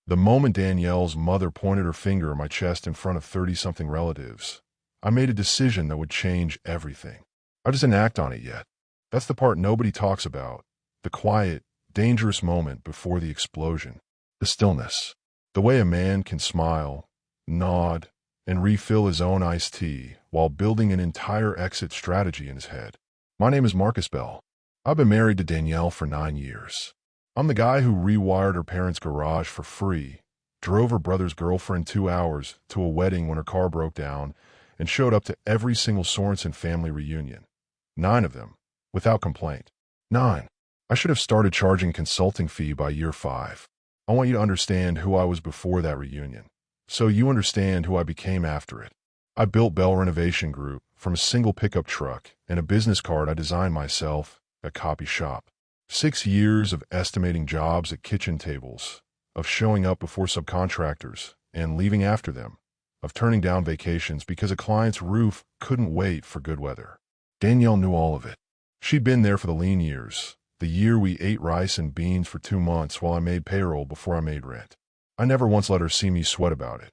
The moment Danielle's mother pointed her finger at my chest in front of 30-something relatives, I made a decision that would change everything. I just didn't act on it yet. That's the part nobody talks about. The quiet, dangerous moment before the explosion. The stillness. The way a man can smile, nod, and refill his own iced tea while building an entire exit strategy in his head. My name is Marcus Bell. I've been married to Danielle for 9 years. I'm the guy who rewired her parents' garage for free, drove her brother's girlfriend 2 hours to a wedding when her car broke down, and showed up to every single Sorensen family reunion. 9 of them, without complaint. 9. I should have started charging consulting fee by year 5. I want you to understand who I was before that reunion, so you understand who I became after it. I built Bell Renovation Group from a single pickup truck and a business card I designed myself at Copy Shop. 6 years of estimating jobs at kitchen tables, of showing up before subcontractors and leaving after them, of turning down vacations because a client's roof couldn't wait for good weather. Danielle knew all of it. She'd been there for the lean years, the year we ate rice and beans for 2 months while I made payroll before I made rent. I never once let her see me sweat about it.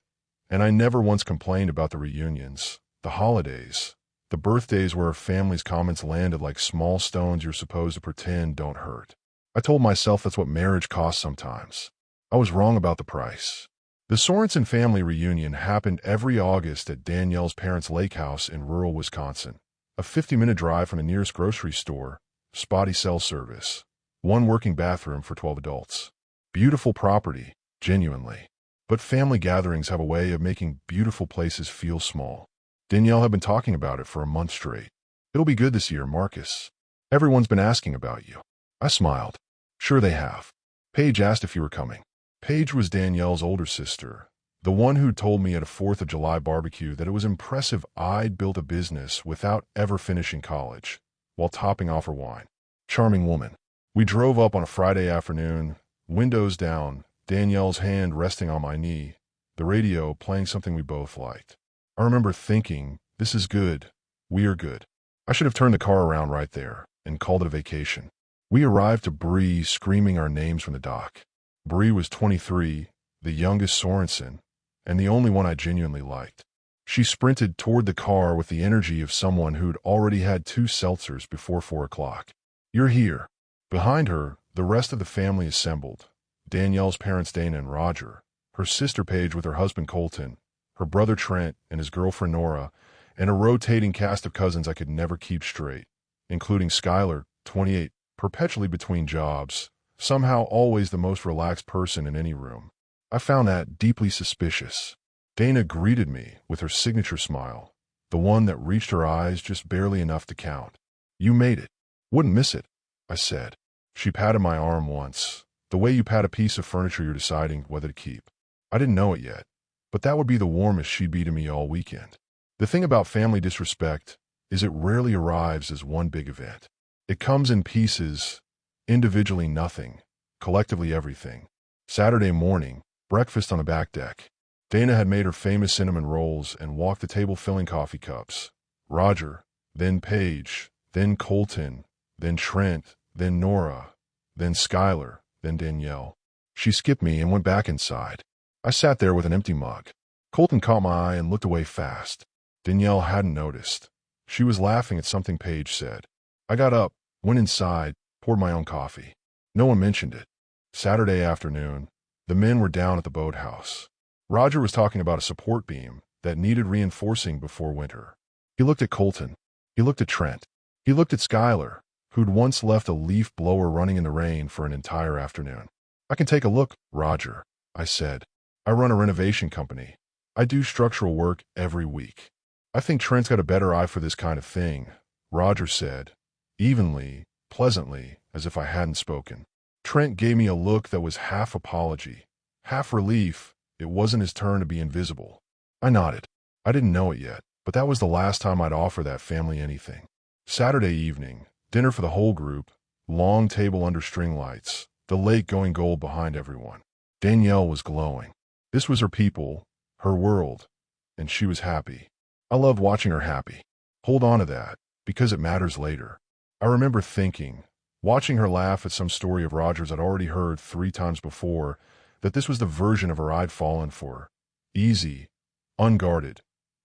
And I never once complained about the reunions, the holidays, the birthdays where her family's comments landed like small stones you're supposed to pretend don't hurt. I told myself that's what marriage costs sometimes. I was wrong about the price. The Sorensen family reunion happened every August at Danielle's parents' lake house in rural Wisconsin. A 50-minute drive from the nearest grocery store, spotty cell service, 1 working bathroom for 12 adults. Beautiful property, genuinely. But family gatherings have a way of making beautiful places feel small. Danielle had been talking about it for a month straight. It'll be good this year, Marcus. Everyone's been asking about you. I smiled. Sure they have. Paige asked if you were coming. Paige was Danielle's older sister, the one who told me at a 4th of July barbecue that it was impressive I'd built a business without ever finishing college, while topping off her wine. Charming woman. We drove up on a Friday afternoon, windows down, Danielle's hand resting on my knee, the radio playing something we both liked. I remember thinking, this is good. We are good. I should have turned the car around right there and called it a vacation. We arrived to Bree screaming our names from the dock. Bree was 23, the youngest Sorensen, and the only one I genuinely liked. She sprinted toward the car with the energy of someone who'd already had 2 seltzers before 4 o'clock. You're here. Behind her, the rest of the family assembled. Danielle's parents Dana and Roger, her sister Paige with her husband Colton, her brother Trent and his girlfriend Nora, and a rotating cast of cousins I could never keep straight, including Skylar, 28, perpetually between jobs, somehow always the most relaxed person in any room. I found that deeply suspicious. Dana greeted me with her signature smile, the one that reached her eyes just barely enough to count. You made it. Wouldn't miss it, I said. She patted my arm once, the way you pat a piece of furniture you're deciding whether to keep. I didn't know it yet, but that would be the warmest she'd be to me all weekend. The thing about family disrespect is it rarely arrives as one big event. It comes in pieces, individually nothing, collectively everything. Saturday morning, breakfast on the back deck. Dana had made her famous cinnamon rolls and walked the table filling coffee cups. Roger, then Paige, then Colton, then Trent, then Nora, then Skylar, then Danielle. She skipped me and went back inside. I sat there with an empty mug. Colton caught my eye and looked away fast. Danielle hadn't noticed. She was laughing at something Paige said. I got up, went inside, poured my own coffee. No one mentioned it. Saturday afternoon, the men were down at the boathouse. Roger was talking about a support beam that needed reinforcing before winter. He looked at Colton. He looked at Trent. He looked at Skylar, who'd once left a leaf blower running in the rain for an entire afternoon. I can take a look, Roger, I said. I run a renovation company. I do structural work every week. I think Trent's got a better eye for this kind of thing, Roger said, evenly, pleasantly, as if I hadn't spoken. Trent gave me a look that was half apology, half relief. It wasn't his turn to be invisible. I nodded. I didn't know it yet, but that was the last time I'd offer that family anything. Saturday evening, dinner for the whole group, long table under string lights, the lake going gold behind everyone. Danielle was glowing. This was her people, her world, and she was happy. I loved watching her happy. Hold on to that, because it matters later. I remember thinking, watching her laugh at some story of Roger's I'd already heard 3 times before, that this was the version of her I'd fallen for. Easy, unguarded,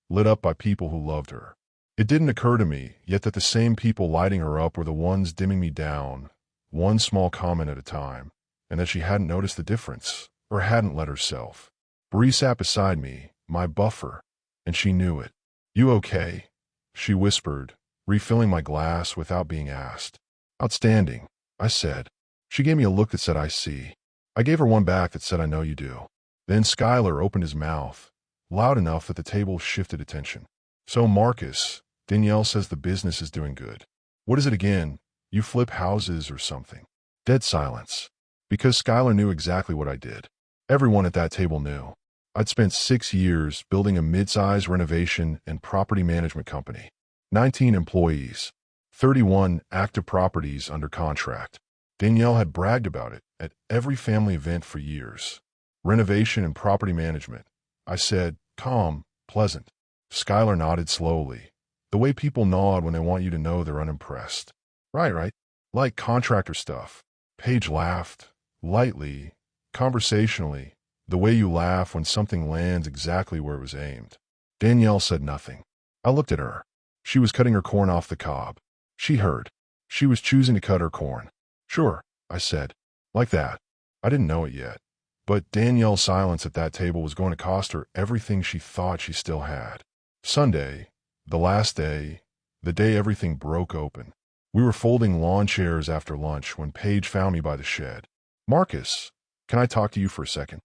lit up by people who loved her. It didn't occur to me yet that the same people lighting her up were the ones dimming me down, one small comment at a time, and that she hadn't noticed the difference, or hadn't let herself. Bree sat beside me, my buffer, and she knew it. "You okay?" she whispered, refilling my glass without being asked. "Outstanding," I said. She gave me a look that said, "I see." I gave her one back that said, "I know you do." Then Skylar opened his mouth, loud enough that the table shifted attention. "So Marcus, Danielle says the business is doing good. What is it again? You flip houses or something?" Dead silence. Because Skylar knew exactly what I did. Everyone at that table knew. I'd spent 6 years building a mid-size renovation and property management company. 19 employees. 31 active properties under contract. Danielle had bragged about it at every family event for years. Renovation and property management. I said, calm, pleasant. Skylar nodded slowly, the way people nod when they want you to know they're unimpressed. Right. Like contractor stuff. Paige laughed, lightly, conversationally, the way you laugh when something lands exactly where it was aimed. Danielle said nothing. I looked at her. She was cutting her corn off the cob. She heard. She was choosing to cut her corn. "Sure," I said. Like that. I didn't know it yet. But Danielle's silence at that table was going to cost her everything she thought she still had. Sunday, the last day, the day everything broke open. We were folding lawn chairs after lunch when Paige found me by the shed. "Marcus, can I talk to you for a second?"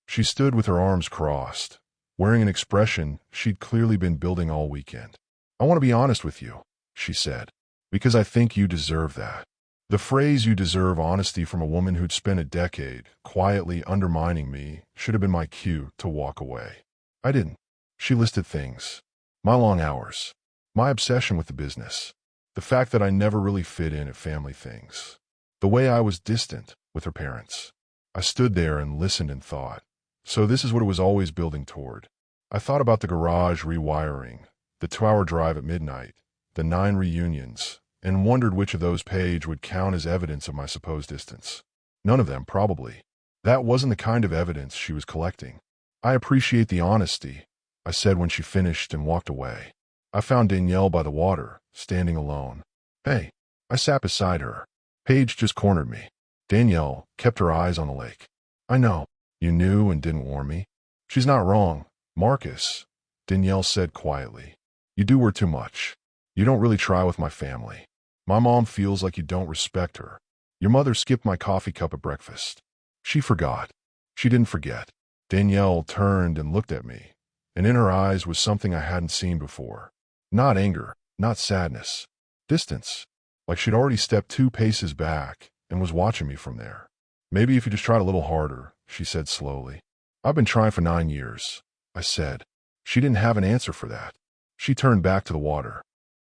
She stood with her arms crossed, wearing an expression she'd clearly been building all weekend. "I want to be honest with you," she said, "because I think you deserve that." The phrase "you deserve honesty" from a woman who'd spent a decade quietly undermining me should have been my cue to walk away. I didn't. She listed things. My long hours. My obsession with the business. The fact that I never really fit in at family things. The way I was distant with her parents. I stood there and listened and thought. So this is what it was always building toward. I thought about the garage rewiring, the 2-hour drive at midnight, the 9 reunions, and wondered which of those Paige would count as evidence of my supposed distance. None of them, probably. That wasn't the kind of evidence she was collecting. "I appreciate the honesty," I said when she finished and walked away. I found Danielle by the water, standing alone. "Hey." I sat beside her. Paige just cornered me. Danielle kept her eyes on the lake. "I know. You knew and didn't warn me." "She's not wrong, Marcus," Danielle said quietly. "You do her too much. You don't really try with my family. My mom feels like you don't respect her. Your mother skipped my coffee cup at breakfast." She forgot. She didn't forget. Danielle turned and looked at me, and in her eyes was something I hadn't seen before. Not anger, not sadness. Distance. Like she'd already stepped 2 paces back and was watching me from there. "Maybe if you just tried a little harder," she said slowly. "I've been trying for 9 years," I said. She didn't have an answer for that. She turned back to the water.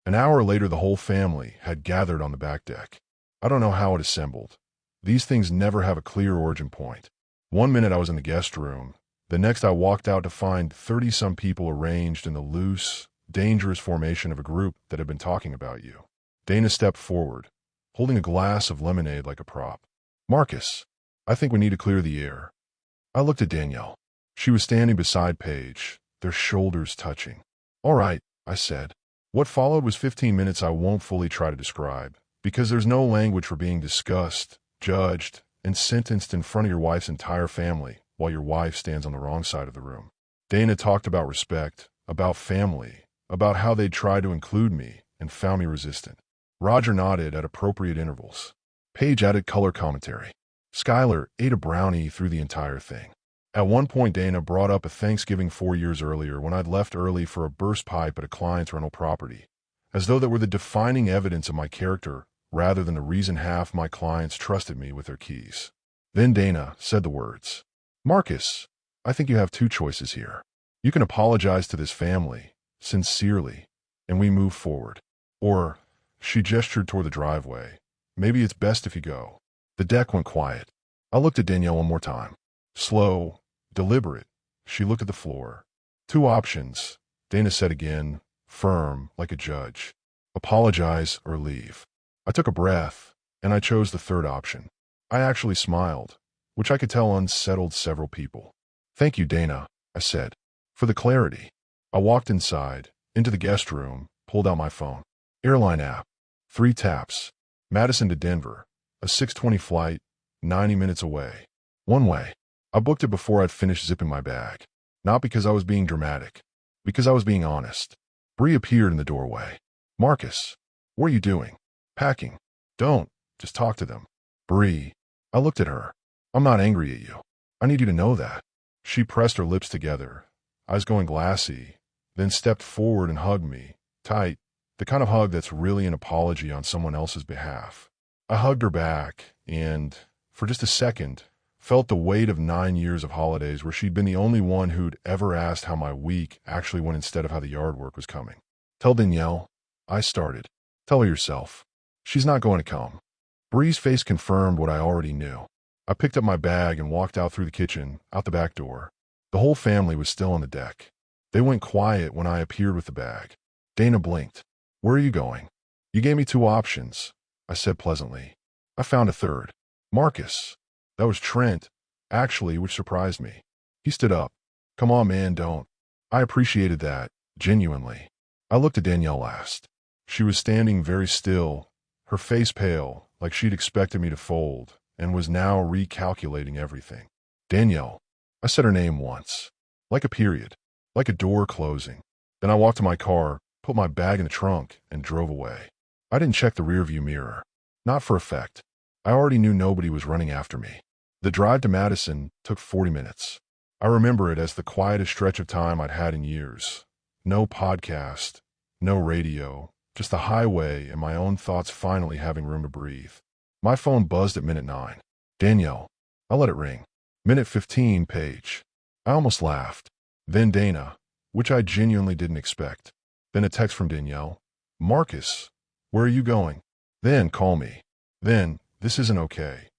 An hour later, the whole family had gathered on the back deck. I don't know how it assembled. These things never have a clear origin point. One minute I was in the guest room. The next I walked out to find 30-some people arranged in the loose, dangerous formation of a group that had been talking about you. Dana stepped forward, holding a glass of lemonade like a prop. "Marcus, I think we need to clear the air." I looked at Danielle. She was standing beside Paige, their shoulders touching. "All right," I said. What followed was 15 minutes I won't fully try to describe, because there's no language for being discussed, judged, and sentenced in front of your wife's entire family while your wife stands on the wrong side of the room. Dana talked about respect, about family, about how they'd tried to include me and found me resistant. Roger nodded at appropriate intervals. Paige added color commentary. Skylar ate a brownie through the entire thing. At one point, Dana brought up a Thanksgiving 4 years earlier when I'd left early for a burst pipe at a client's rental property, as though that were the defining evidence of my character rather than the reason half my clients trusted me with their keys. Then Dana said the words, "Marcus, I think you have 2 choices here. You can apologize to this family, sincerely, and we move forward. Or," she gestured toward the driveway, "maybe it's best if you go." The deck went quiet. I looked at Danielle one more time. Slow, deliberate, she looked at the floor. 2 options, Dana said again, firm, like a judge. Apologize or leave. I took a breath, and I chose the third option. I actually smiled, which I could tell unsettled several people. "Thank you, Dana," I said, "for the clarity." I walked inside, into the guest room, pulled out my phone. Airline app. 3 taps. Madison to Denver. A 6:20 flight, 90 minutes away. One way. I booked it before I'd finished zipping my bag. Not because I was being dramatic. Because I was being honest. Bree appeared in the doorway. "Marcus, what are you doing?" "Packing." "Don't. Just talk to them." "Bree." I looked at her. "I'm not angry at you. I need you to know that." She pressed her lips together, eyes going glassy, then stepped forward and hugged me, tight, the kind of hug that's really an apology on someone else's behalf. I hugged her back and, for just a second, felt the weight of 9 years of holidays where she'd been the only one who'd ever asked how my week actually went instead of how the yard work was coming. "Tell Danielle," I started. "Tell her yourself. She's not going to come." Bree's face confirmed what I already knew. I picked up my bag and walked out through the kitchen, out the back door. The whole family was still on the deck. They went quiet when I appeared with the bag. Dana blinked. "Where are you going?" "You gave me 2 options," I said pleasantly. "I found a third." "Marcus." That was Trent, actually, which surprised me. He stood up. "Come on, man, don't." I appreciated that, genuinely. I looked at Danielle last. She was standing very still, her face pale, like she'd expected me to fold, and was now recalculating everything. "Danielle." I said her name once. Like a period. Like a door closing. Then I walked to my car, put my bag in the trunk, and drove away. I didn't check the rearview mirror. Not for effect. I already knew nobody was running after me. The drive to Madison took 40 minutes. I remember it as the quietest stretch of time I'd had in years. No podcast, no radio, just the highway and my own thoughts finally having room to breathe. My phone buzzed at minute 9. "Danielle." I let it ring. Minute 15, Paige. I almost laughed. Then Dana, which I genuinely didn't expect. Then a text from Danielle. "Marcus, where are you going?" Then, "Call me." Then, "This isn't okay."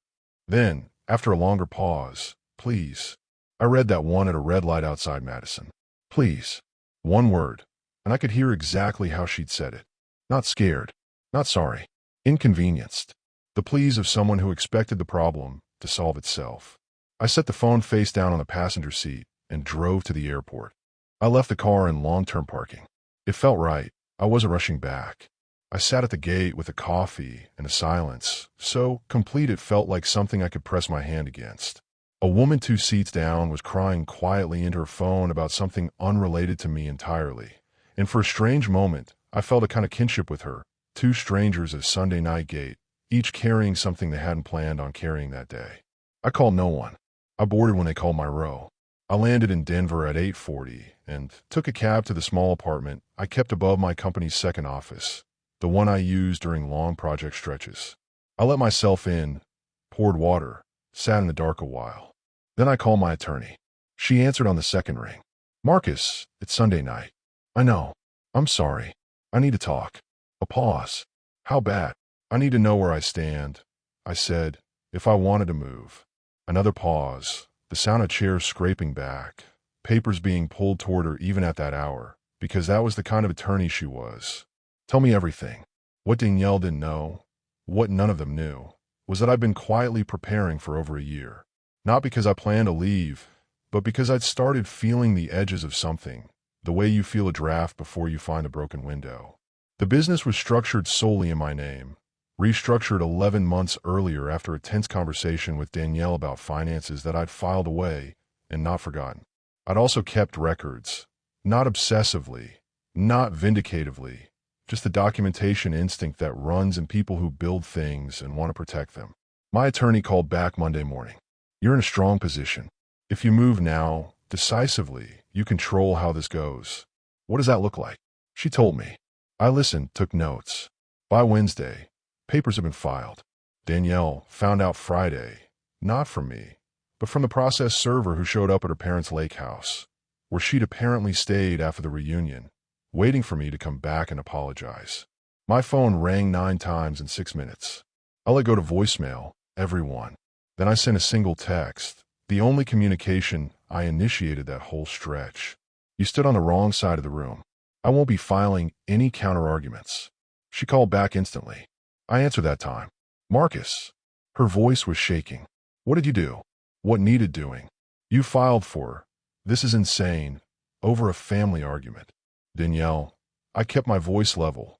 Then, after a longer pause, "Please." I read that one at a red light outside Madison. "Please." One word, and I could hear exactly how she'd said it. Not scared. Not sorry. Inconvenienced. The pleas of someone who expected the problem to solve itself. I set the phone face down on the passenger seat and drove to the airport. I left the car in long-term parking. It felt right. I wasn't rushing back. I sat at the gate with a coffee and a silence, so complete it felt like something I could press my hand against. A woman 2 seats down was crying quietly into her phone about something unrelated to me entirely, and for a strange moment, I felt a kind of kinship with her. 2 strangers at Sunday night gate, each carrying something they hadn't planned on carrying that day. I called no one. I boarded when they called my row. I landed in Denver at 8:40 and took a cab to the small apartment I kept above my company's second office, the one I used during long project stretches. I let myself in, poured water, sat in the dark a while. Then I called my attorney. She answered on the second ring. "Marcus, it's Sunday night." "I know. I'm sorry. I need to talk." A pause. "How bad?" "I need to know where I stand," I said, "if I wanted to move." Another pause, the sound of chairs scraping back, papers being pulled toward her even at that hour, because that was the kind of attorney she was. "Tell me everything." What Danielle didn't know, what none of them knew, was that I'd been quietly preparing for over a year. Not because I planned to leave, but because I'd started feeling the edges of something, the way you feel a draft before you find a broken window. The business was structured solely in my name, restructured 11 months earlier after a tense conversation with Danielle about finances that I'd filed away and not forgotten. I'd also kept records, not obsessively, not vindicatively, just the documentation instinct that runs in people who build things and want to protect them. My attorney called back Monday morning. "You're in a strong position. If you move now, decisively, you control how this goes." "What does that look like?" She told me. I listened, took notes. By Wednesday, papers have been filed. Danielle found out Friday, not from me, but from the process server who showed up at her parents' lake house, where she'd apparently stayed after the reunion, waiting for me to come back and apologize. My phone rang 9 times in 6 minutes. I let go to voicemail, everyone. Then I sent a single text, the only communication I initiated that whole stretch. "You stood on the wrong side of the room. I won't be filing any counter-arguments." She called back instantly. I answered that time. "Marcus." Her voice was shaking. "What did you do?" What needed doing? You filed for. This is insane. Over a family argument. Danielle, I kept my voice level.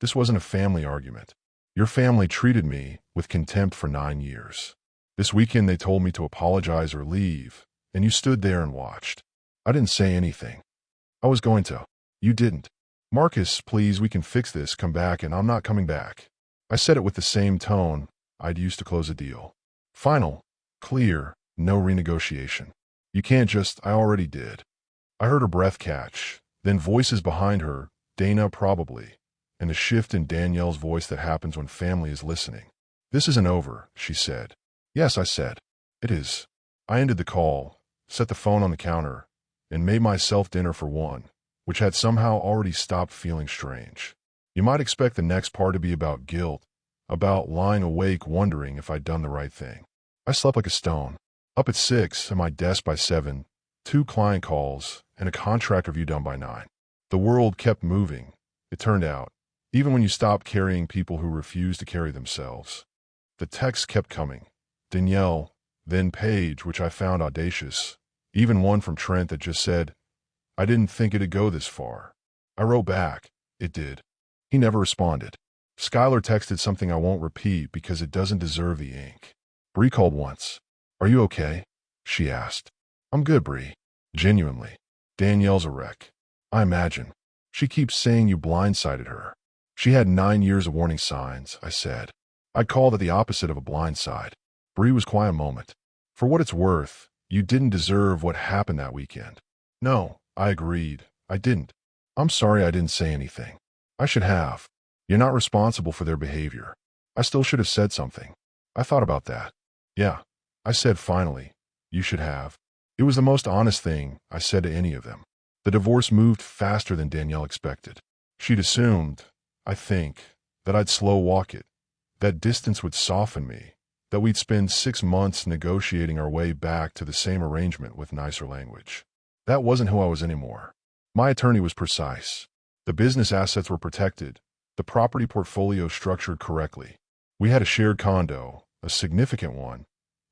This wasn't a family argument. Your family treated me with contempt for 9 years. This weekend they told me to apologize or leave, and you stood there and watched. I didn't say anything. I was going to. You didn't. Marcus, please, we can fix this. Come back, and I'm not coming back. I said it with the same tone I'd used to close a deal. Final. Clear. No renegotiation. You can't just, I already did. I heard her breath catch, then voices behind her, Dana probably, and a shift in Danielle's voice that happens when family is listening. This isn't over, she said. Yes, I said. It is. I ended the call, set the phone on the counter, and made myself dinner for one, which had somehow already stopped feeling strange. You might expect the next part to be about guilt, about lying awake wondering if I'd done the right thing. I slept like a stone. Up at 6, at my desk by 7, 2 client calls, and a contract review done by 9. The world kept moving, it turned out, even when you stopped carrying people who refused to carry themselves. The texts kept coming. Danielle, then Paige, which I found audacious, even one from Trent that just said, I didn't think it'd go this far. I wrote back, it did. He never responded. Skylar texted something I won't repeat because it doesn't deserve the ink. Bree called once. Are you okay? She asked. I'm good, Bree. Genuinely. Danielle's a wreck. I imagine. She keeps saying you blindsided her. She had 9 years of warning signs, I said. I'd call that the opposite of a blindside. Bree was quiet a moment. For what it's worth, you didn't deserve what happened that weekend. No, I agreed. I didn't. I'm sorry I didn't say anything. I should have. You're not responsible for their behavior. I still should have said something. I thought about that. Yeah. I said finally, you should have. It was the most honest thing I said to any of them. The divorce moved faster than Danielle expected. She'd assumed, I think, that I'd slow walk it, that distance would soften me, that we'd spend 6 months negotiating our way back to the same arrangement with nicer language. That wasn't who I was anymore. My attorney was precise. The business assets were protected, the property portfolio structured correctly. We had a shared condo, a significant one,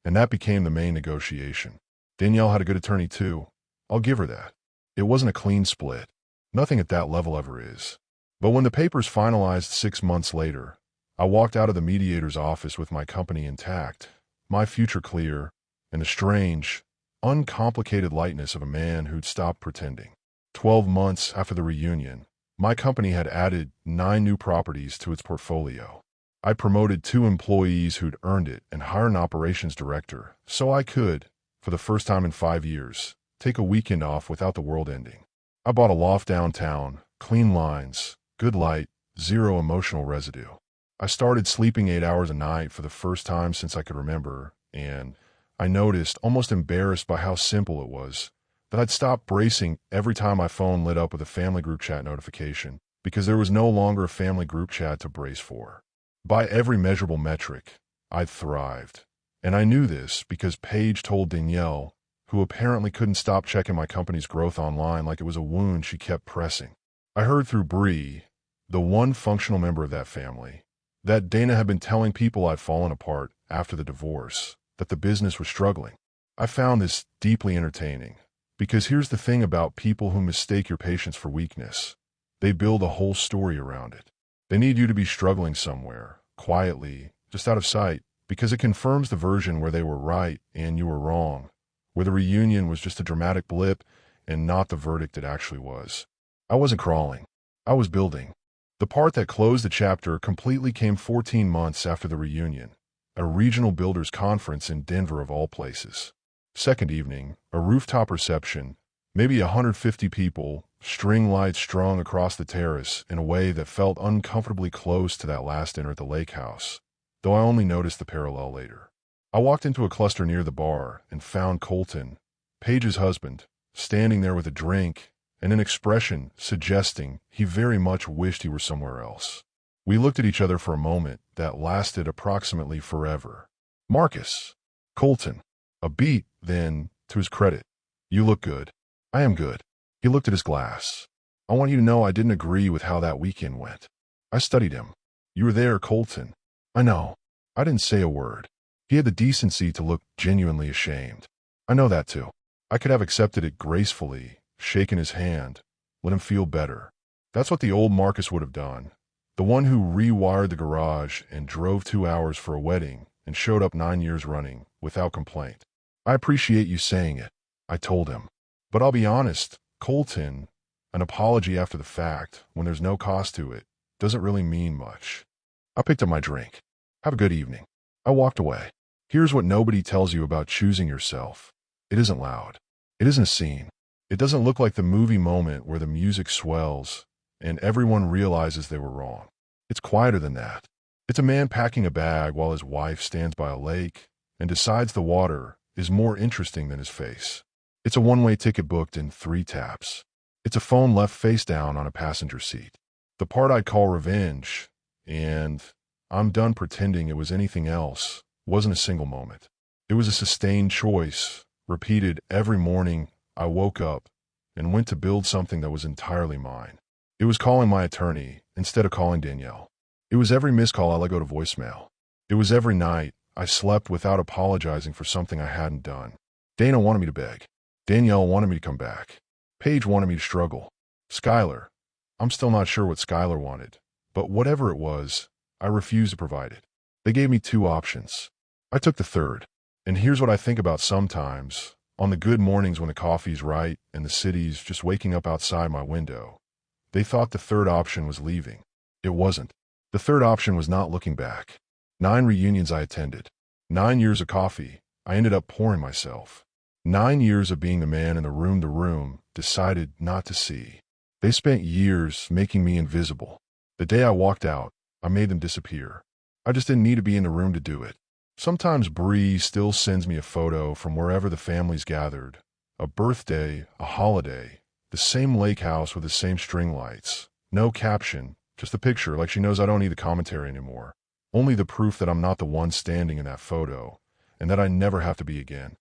and that became the main negotiation. Danielle had a good attorney too. I'll give her that. It wasn't a clean split. Nothing at that level ever is. But when the papers finalized 6 months later, I walked out of the mediator's office with my company intact, my future clear, and a strange, uncomplicated lightness of a man who'd stopped pretending. 12 months after the reunion, my company had added 9 new properties to its portfolio. I promoted 2 employees who'd earned it and hired an operations director, so I could, for the first time in 5 years, take a weekend off without the world ending. I bought a loft downtown, clean lines, good light, 0 emotional residue. I started sleeping 8 hours a night for the first time since I could remember, and I noticed, almost embarrassed by how simple it was, that I'd stopped bracing every time my phone lit up with a family group chat notification, because there was no longer a family group chat to brace for. By every measurable metric, I'd thrived. And I knew this because Paige told Danielle, who apparently couldn't stop checking my company's growth online like it was a wound she kept pressing. I heard through Bree, the one functional member of that family, that Dana had been telling people I'd fallen apart after the divorce, that the business was struggling. I found this deeply entertaining, because here's the thing about people who mistake your patience for weakness. They build a whole story around it. They need you to be struggling somewhere, quietly, just out of sight, because it confirms the version where they were right and you were wrong, where the reunion was just a dramatic blip and not the verdict it actually was. I wasn't crawling. I was building. The part that closed the chapter completely came 14 months after the reunion, a regional builders conference in Denver of all places. Second evening, a rooftop reception, maybe 150 people, string lights strung across the terrace in a way that felt uncomfortably close to that last dinner at the lake house, though I only noticed the parallel later. I walked into a cluster near the bar and found Colton, Paige's husband, standing there with a drink and an expression suggesting he very much wished he were somewhere else. We looked at each other for a moment that lasted approximately forever. Marcus. Colton. A beat, then, to his credit. You look good. I am good. He looked at his glass. I want you to know I didn't agree with how that weekend went. I studied him. You were there, Colton. I know. I didn't say a word. He had the decency to look genuinely ashamed. I know that too. I could have accepted it gracefully, shaken his hand, let him feel better. That's what the old Marcus would have done. The one who rewired the garage and drove 2 hours for a wedding and showed up 9 years running without complaint. I appreciate you saying it, I told him. But I'll be honest, Colton, an apology after the fact, when there's no cost to it, doesn't really mean much. I picked up my drink. Have a good evening. I walked away. Here's what nobody tells you about choosing yourself. It isn't loud. It isn't a scene. It doesn't look like the movie moment where the music swells and everyone realizes they were wrong. It's quieter than that. It's a man packing a bag while his wife stands by a lake and decides the water is more interesting than his face. It's a one-way ticket booked in 3 taps. It's a phone left face down on a passenger seat. The part I'd call revenge, and I'm done pretending it was anything else, wasn't a single moment. It was a sustained choice, repeated every morning I woke up and went to build something that was entirely mine. It was calling my attorney instead of calling Danielle. It was every missed call I let go to voicemail. It was every night I slept without apologizing for something I hadn't done. Dana wanted me to beg. Danielle wanted me to come back. Paige wanted me to struggle. Skylar, I'm still not sure what Skylar wanted, but whatever it was, I refused to provide it. They gave me 2 options. I took the third. And here's what I think about sometimes, on the good mornings when the coffee's right and the city's just waking up outside my window. They thought the third option was leaving. It wasn't. The third option was not looking back. 9 reunions I attended. 9 years of coffee I ended up pouring myself. 9 years of being the man in the room decided not to see. They spent years making me invisible. The day I walked out, I made them disappear. I just didn't need to be in the room to do it. Sometimes Bree still sends me a photo from wherever the family's gathered. A birthday, a holiday, the same lake house with the same string lights. No caption, just a picture like she knows I don't need the commentary anymore. Only the proof that I'm not the one standing in that photo, and that I never have to be again.